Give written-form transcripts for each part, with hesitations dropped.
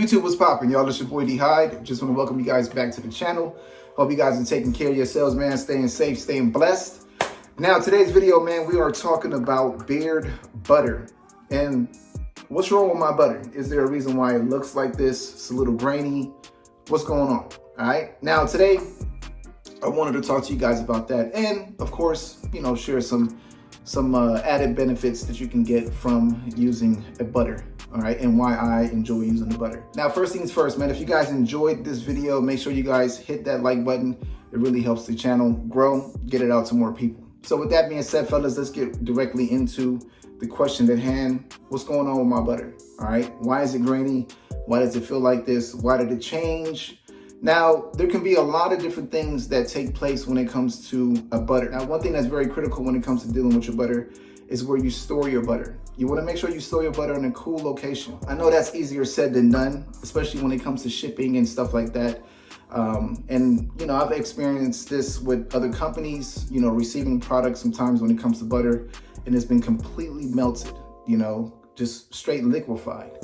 YouTube, what's poppin', y'all? It's your boy D Hyde. Just want to welcome you guys back to the channel. Hope you guys are taking care of yourselves, man. Staying safe, staying blessed. Now, today's video, man, we are talking about beard butter. And what's wrong with my butter? Is there a reason why it looks like this? It's a little grainy. What's going on? All right. Now, today, I wanted to talk to you guys about that. And, of course, share some added benefits that you can get from using a butter. All right, and why I enjoy using the butter. Now, first things first, man, if you guys enjoyed this video, make sure you guys hit that like button. It really helps the channel grow, get it out to more people. So with that being said, fellas, let's get directly into the question at hand. What's going on with my butter? All right, why is it grainy? Why does it feel like this? Why did it change? Now, there can be a lot of different things that take place when it comes to a butter. Now, one thing that's very critical when it comes to dealing with your butter is where you store your butter. You want to make sure you store your butter in a cool location. I know that's easier said than done, especially when it comes to shipping and stuff like that. I've experienced this with other companies, receiving products sometimes when it comes to butter, and it's been completely melted, just straight liquefied.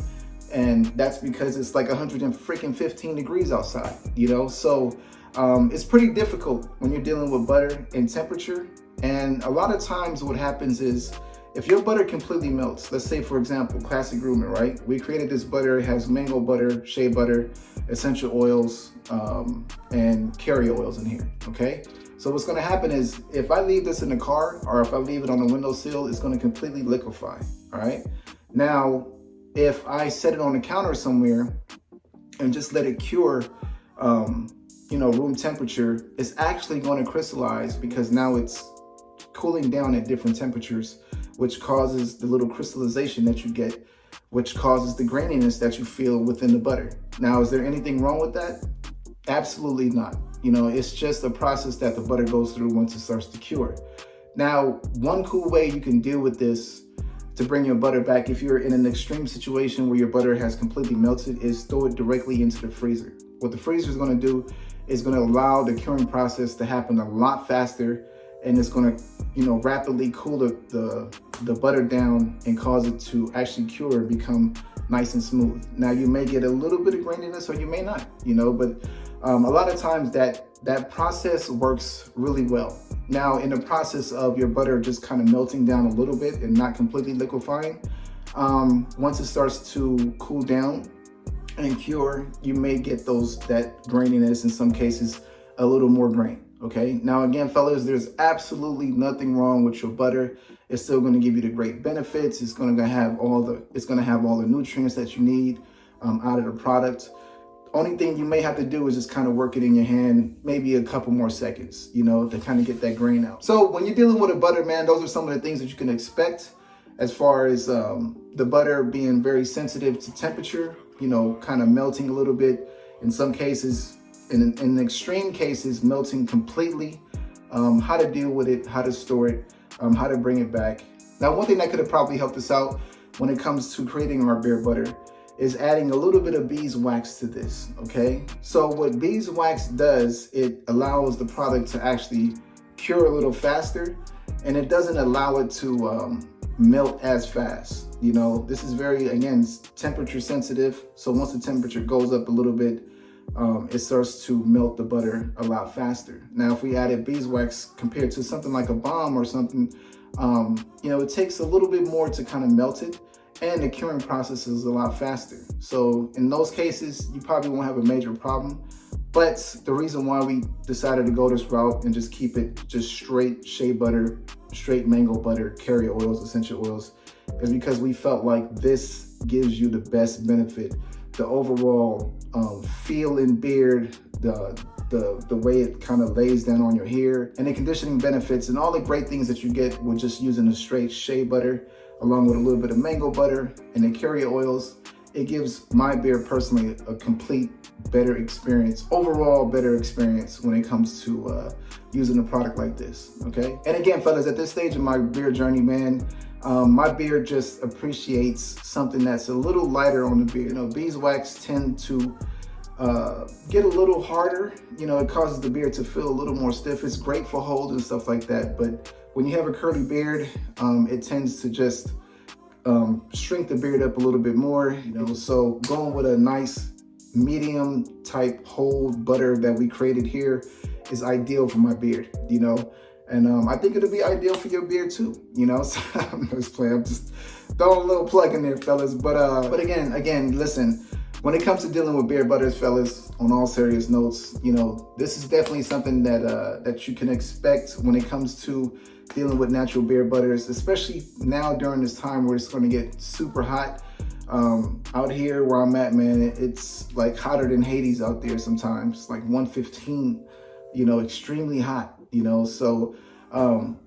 And that's because it's like 115 degrees outside, So it's pretty difficult when you're dealing with butter and temperature. And a lot of times what happens is if your butter completely melts, let's say, for example, classic grooming, right? We created this butter. It has mango butter, shea butter, essential oils, and carrier oils in here, okay? So what's gonna happen is if I leave this in the car or if I leave it on the windowsill, it's gonna completely liquefy, all right? Now, if I set it on the counter somewhere and just let it cure, room temperature, it's actually going to crystallize because now it's cooling down at different temperatures, which causes the little crystallization that you get, which causes the graininess that you feel within the butter. Now, is there anything wrong with that? Absolutely not. It's just a process that the butter goes through once it starts to cure. Now, one cool way you can deal with this to bring your butter back, if you're in an extreme situation where your butter has completely melted, is throw it directly into the freezer. What the freezer is going to do is going to allow the curing process to happen a lot faster, and it's going to, rapidly cool the butter down and cause it to actually cure and become nice and smooth. Now, you may get a little bit of graininess or you may not, but a lot of times that process works really well. Now, in the process of your butter just kind of melting down a little bit and not completely liquefying, once it starts to cool down and cure, you may get that graininess, in some cases a little more grain. Okay, now again, fellas, there's absolutely nothing wrong with your butter. It's still going to give you the great benefits. It's going to have all the nutrients that you need out of the product. Only thing you may have to do is just kind of work it in your hand, maybe a couple more seconds, to kind of get that grain out. So when you're dealing with a butter, man, those are some of the things that you can expect as far as the butter being very sensitive to temperature, kind of melting a little bit. In some cases, in extreme cases, melting completely. How to deal with it, how to store it, how to bring it back. Now, one thing that could have probably helped us out when it comes to creating our beard butter is adding a little bit of beeswax to this, okay? So what beeswax does, it allows the product to actually cure a little faster, and it doesn't allow it to melt as fast. This is very, again, temperature sensitive. So once the temperature goes up a little bit, it starts to melt the butter a lot faster. Now, if we added beeswax compared to something like a balm or something, it takes a little bit more to kind of melt it, and the curing process is a lot faster. So in those cases, you probably won't have a major problem. But the reason why we decided to go this route and just keep it just straight shea butter, straight mango butter, carrier oils, essential oils, is because we felt like this gives you the best benefit. The overall feel in beard, the way it kind of lays down on your hair, and the conditioning benefits and all the great things that you get with just using a straight shea butter along with a little bit of mango butter and the carrier oils. It gives my beard personally a complete better experience, overall better experience when it comes to using a product like this, okay? And again, fellas, at this stage of my beard journey, man, my beard just appreciates something that's a little lighter on the beard. Beeswax tend to get a little harder. It causes the beard to feel a little more stiff. It's great for hold and stuff like that. But when you have a curly beard, it tends to just shrink the beard up a little bit more, you know. So going with a nice medium type hold butter that we created here is ideal for my beard, you know. And I think it'll be ideal for your beard too, you know. So I'm just playing. I'm just throwing a little plug in there, fellas. But again, listen. When it comes to dealing with beard butters, fellas, on all serious notes, you know, this is definitely something that you can expect when it comes to dealing with natural beard butters, especially now during this time where it's going to get super hot. Out here where I'm at, man, it's like hotter than Hades out there sometimes, like 115, you know, extremely hot, you know. So,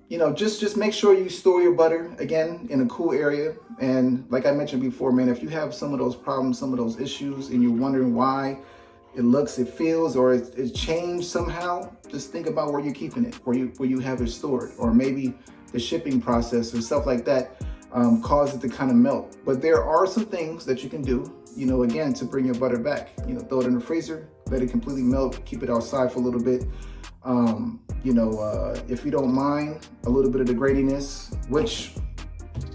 you know, just make sure you store your butter, again, in a cool area. And like I mentioned before, man, if you have some of those problems, some of those issues, and you're wondering why it looks, it feels, or it's changed somehow, just think about where you're keeping it, where you have it stored, or maybe the shipping process or stuff like that cause it to kind of melt. But there are some things that you can do, you know, again, to bring your butter back. You know, throw it in the freezer, let it completely melt, keep it outside for a little bit. You know, if you don't mind a little bit of the graininess, which,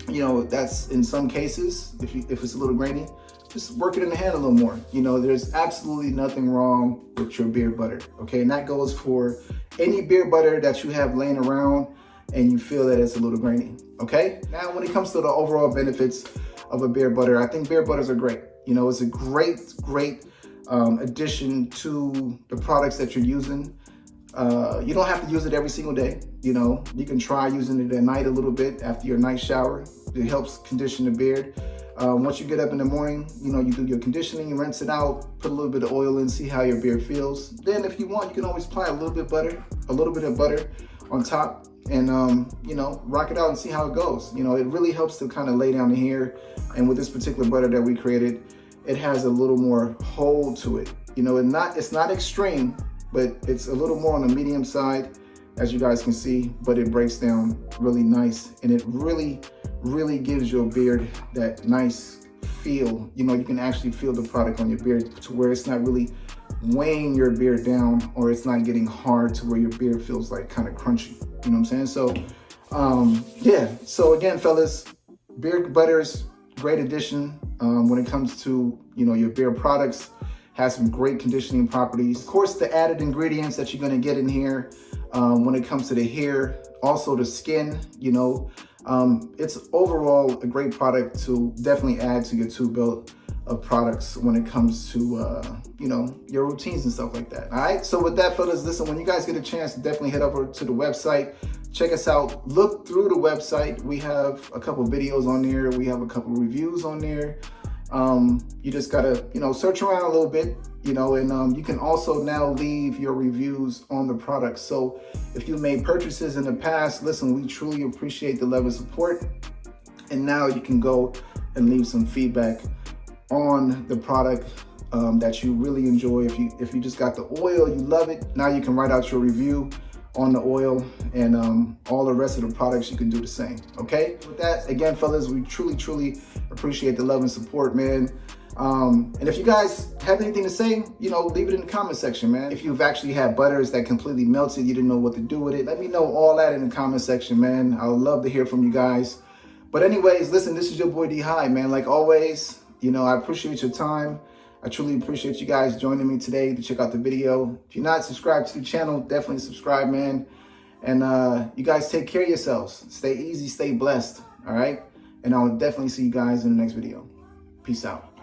you know, that's in some cases, if it's a little grainy, just work it in the hand a little more. You know, there's absolutely nothing wrong with your beard butter, okay? And that goes for any beard butter that you have laying around and you feel that it's a little grainy, okay? Now, when it comes to the overall benefits of a beard butter, I think beard butters are great. You know, it's a great addition to the products that you're using. You don't have to use it every single day. You know, you can try using it at night a little bit after your night shower. It helps condition the beard. Once you get up in the morning, you know, you do your conditioning, you rinse it out, put a little bit of oil in, see how your beard feels. Then if you want, you can always apply a little bit of butter on top and, you know, rock it out and see how it goes. You know, it really helps to kind of lay down the hair. And with this particular butter that we created, it has a little more hold to it. You know, it's not extreme, but it's a little more on the medium side, as you guys can see, but it breaks down really nice. And it really gives your beard that nice feel. You know, you can actually feel the product on your beard to where it's not really weighing your beard down, or it's not getting hard to where your beard feels like kind of crunchy. You know what I'm saying? So, yeah. So again, fellas, beard butters, great addition when it comes to, you know, your beard products. Has some great conditioning properties. Of course, the added ingredients that you're gonna get in here when it comes to the hair, also the skin, you know, it's overall a great product to definitely add to your tool belt of products when it comes to, you know, your routines and stuff like that. All right, so with that, fellas, listen, when you guys get a chance, definitely head over to the website. Check us out, look through the website. We have a couple videos on there. We have a couple reviews on there. You just gotta, you know, search around a little bit, you know, and you can also now leave your reviews on the product. So if you made purchases in the past, listen, we truly appreciate the level of support. And now you can go and leave some feedback on the product that you really enjoy. If you just got the oil, you love it, now you can write out your review on the oil, and all the rest of the products you can do the same. Okay, with that, again, fellas, we truly appreciate the love and support, man. And if you guys have anything to say, you know, leave it in the comment section, man. If you've actually had butters that completely melted, you didn't know what to do with it, let me know all that in the comment section, man. I would love to hear from you guys. But anyways, listen, this is your boy D High, man. Like always, you know, I appreciate your time. I truly appreciate you guys joining me today to check out the video. If you're not subscribed to the channel, definitely subscribe, man. And you guys take care of yourselves. Stay easy, stay blessed, all right? And I'll definitely see you guys in the next video. Peace out.